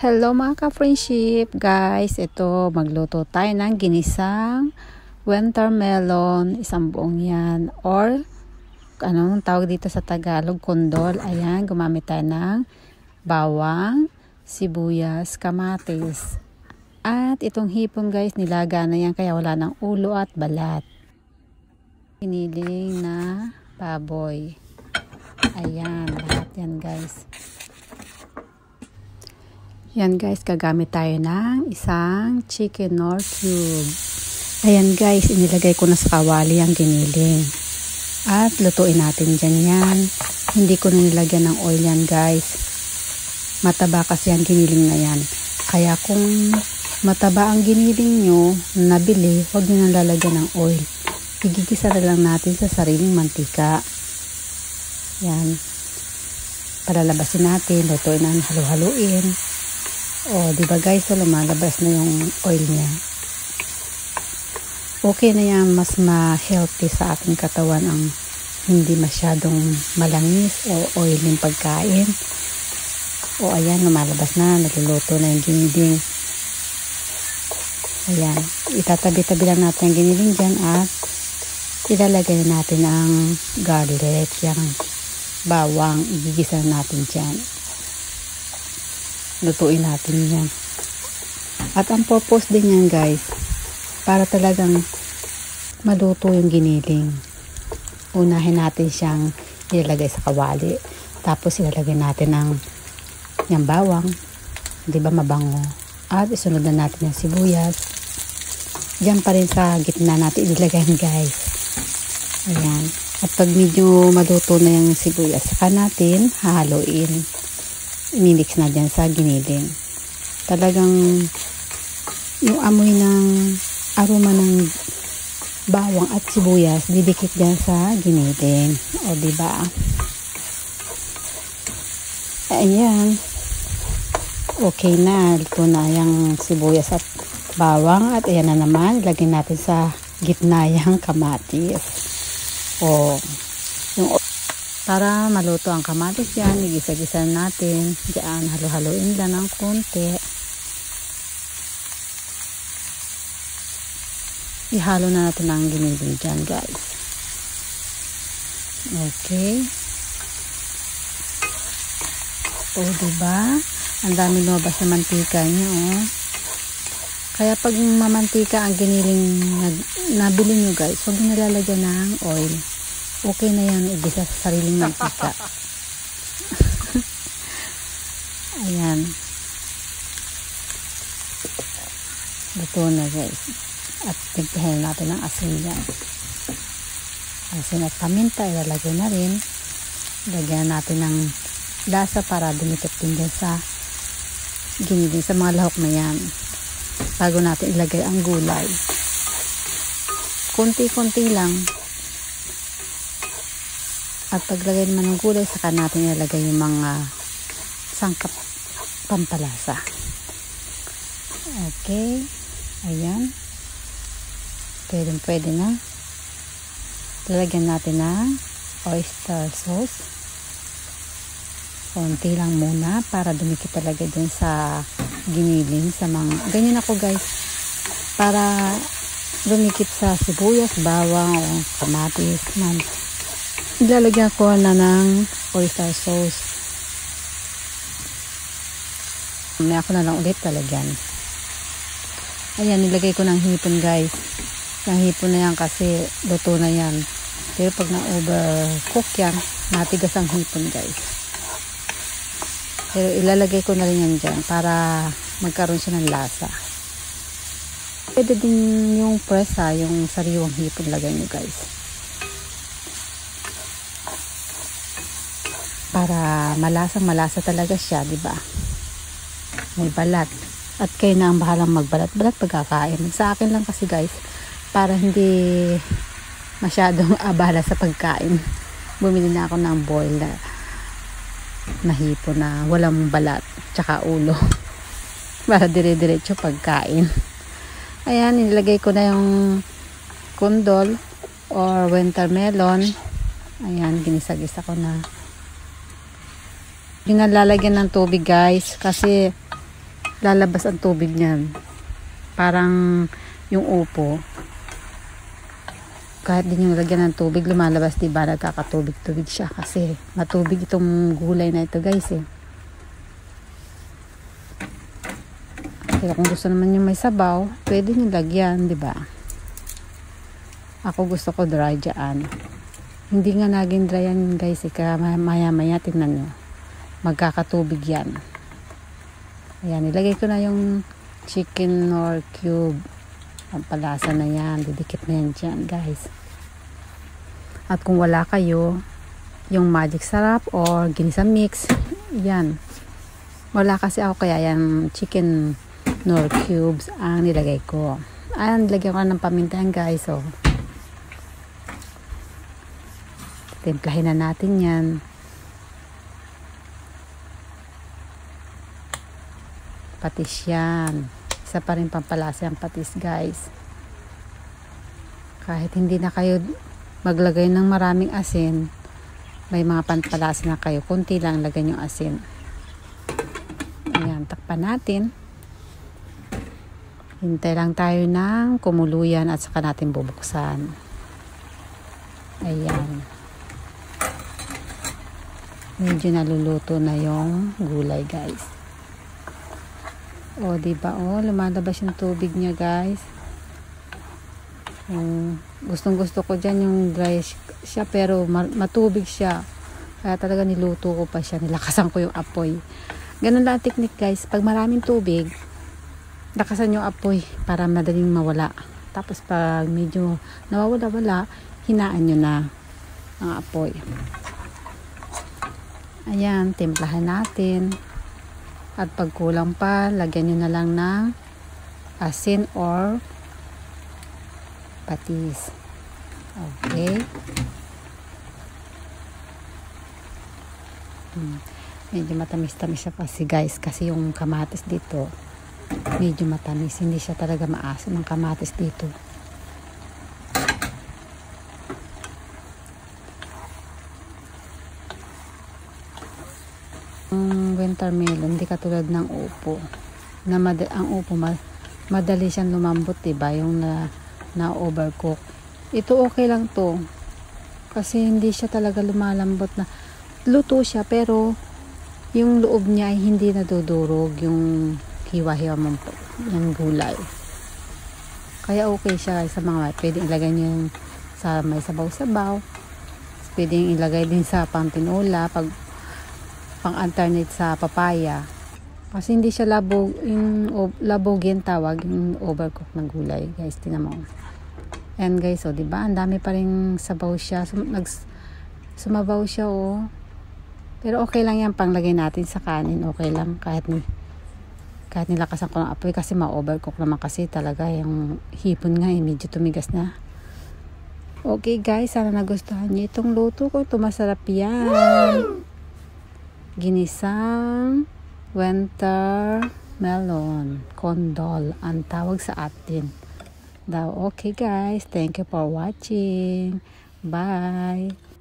Hello mga ka-friendship guys, ito magluto tayo ng ginisang winter melon, isang buong yan, or anong tawag dito sa Tagalog, kondol. Ayan, gumamit tayo ng bawang, sibuyas, kamatis, at itong hipon guys, nilaga na yan kaya wala ng ulo at balat. Piniling na baboy, ayan, lahat yan guys. Yan guys, gagamit tayo ng isang chicken nor cube. Ayan guys, inilagay ko na sa kawali ang giniling. At lutuin natin dyan yan. Hindi ko na nilagyan ng oil yan guys. Mataba kasi ang giniling na yan. Kaya kung mataba ang giniling nyo, nabili, huwag nyo nang lalagyan ng oil. Igigisa na lang natin sa sariling mantika. Yan. Palalabasin natin, lutuin natin, halu-haluin. O, diba guys, so lumalabas na yung oil niya. Okay na yan, mas ma-healthy sa ating katawan ang hindi masyadong malangis o oil yung pagkain. O, ayan, lumalabas na, naluluto na yung giniling. Ayan, itatabi-tabi lang natin yung giniling dyan at ilalagay na natin ang garlic, yung bawang, igigisa na natin dyan. Lutuin natin yan. At ang purpose din yan guys, para talagang maluto yung giniling. Unahin natin siyang ilalagay sa kawali. Tapos ilalagay natin ang yung bawang. Diba mabango? At isunod na natin yung sibuyas. Diyan pa rin sa gitna natin ilalagay guys. Ayan. At pag medyo maluto na yung sibuyas, saka natin hahaluin. Imimix na dyan sa giniling. Talagang yung amoy ng aroma ng bawang at sibuyas didikit dyan sa giniling. O diba? Ayan. Okay na. Ito na yung sibuyas at bawang. At ayan na naman. Ilagay natin sa gitna yung kamatis. O yung para maluto ang kamatis yan, igisa-gisa natin. Diyan, halu-haluin lang ng konti. Ihalo na natin ang giniling dyan, guys. Okay. O, diba? Ang dami lumabas na mantika niya, oh. Kaya pag mamantika ang giniling nabili nyo, guys, huwag nyo nalalagyan ng oil. Okay na yan, igisa sa sariling mantika. Ayan. Luto na guys. At tigpihin natin ang asin yan. Asin at paminta, ilalagay na rin. Lagyan natin ng lasa para dumikit din dyan sa giniling, sa mga lahok na yan. Bago natin ilagay ang gulay. Kunti-kunti lang. At paglagay naman ng gulay, saka natin ilagay yung mga sangkap pampalasa. Okay. Ayan. Pwede na. Lalagyan natin ng oyster sauce. Konti lang muna para dumikit talaga dun sa giniling. Sa mga, ganyan ako guys. Para dumikit sa sibuyas, bawang, o kamatis, man. Ilalagyan ko na ng oyster sauce. May ako na lang ulit talagyan. Ayan, nilagay ko ng hipon guys. Yung hipon na yan kasi luto na yan. Pero pag na-overcook yan, matigas ang hipon guys. Pero ilalagay ko na rin yan dyan para magkaroon siya ng lasa. Pwede din yung presa, yung sariwang hipon lagay nyo guys. Para malasa talaga siya, di ba? May balat. At kayo na ang bahalang magbalat-balat pagkakain. Sa akin lang kasi guys, para hindi masyadong abala sa pagkain, bumili na ako ng boil na hipon na walang balat, tsaka ulo. Para dire-diretso pagkain. Ayan, nilagay ko na yung kondol or winter melon. Ayan, ginisa-gisa ko na. Hindi na lalagyan ng tubig guys kasi lalabas ang tubig niyan. Parang yung upo. Kahit din yung lagyan ng tubig, lumalabas, diba? Nagkakatubig-tubig siya kasi matubig itong gulay na ito, guys, eh. Pero kung gusto naman yung may sabaw, pwede nyo lagyan, diba? Ako gusto ko dry dyan. Hindi nga naging dry yan, guys, eh. Kaya maya-maya, tingnan nyo. Magkakatubig yan. Ayan, nilagay ko na yung chicken nor cube. Pampalasa na yan. Didikit na yan dyan, guys. At kung wala kayo, yung magic sarap or ginisa mix, yan. Wala kasi ako, kaya yan chicken nor cubes ang nilagay ko. Ayan, nilagyan ko ng paminta yan, guys. So, templahin na natin yan. Patis yan. Isa pa rin pampalasa ang patis, guys. Kahit hindi na kayo maglagay ng maraming asin, may mga pampalasa na kayo. Kunti lang lagay yung asin. Ayan, takpan natin. Hintay lang tayo ng kumuluyan at saka natin bubuksan. Ayan. Medyo naluluto na yung gulay, guys. O, diba? O, lumalabas yung tubig niya, guys. Gustong gusto ko dyan yung dry siya, pero matubig siya. Kaya talaga niluto ko pa siya. Nilakasan ko yung apoy. Ganun lang ang technique, guys. Pag maraming tubig, lakasan yung apoy para madaling mawala. Tapos pag medyo nawawala-wala, hinaan nyo na ang apoy. Ayan, timplahan natin. At pag kulang pa, lagyan nyo na lang ng asin or patis. Okay. Medyo matamis-tamis siya kasi, guys. Kasi yung kamatis dito, medyo matamis. Hindi siya talaga maasim ang kamatis dito. Winter melon, hindi katulad ng upo. Ang upo, madali siyang lumambot, diba? Yung na overcook. Ito okay lang to. Kasi hindi siya talaga lumalambot na. Luto siya, pero yung loob niya ay hindi nadudurog yung hiwa-hiwa ng gulay. Kaya okay siya sa mga pwedeng ilagay nyo sa may sabaw-sabaw. Pwedeng ilagay din sa pang-tinola pang-alternate sa papaya. Kasi hindi siya labog, yung labog yan tawag, yung overcook ng gulay, guys. Tingnan mo. Ayan, guys, diba? Ang dami pa rin sabaw siya. Sumabaw siya, Pero okay lang yan, panglagay natin sa kanin. Okay lang, kahit nilakasan ko ng apoy kasi ma-overcook naman kasi talaga yung hipon nga, medyo tumigas na. Okay, guys, sana nagustuhan niyo itong luto ko. Ito masarap yan. Ginisang winter melon, kondol ang tawag sa atin daw. Okay, guys, thank you for watching. Bye.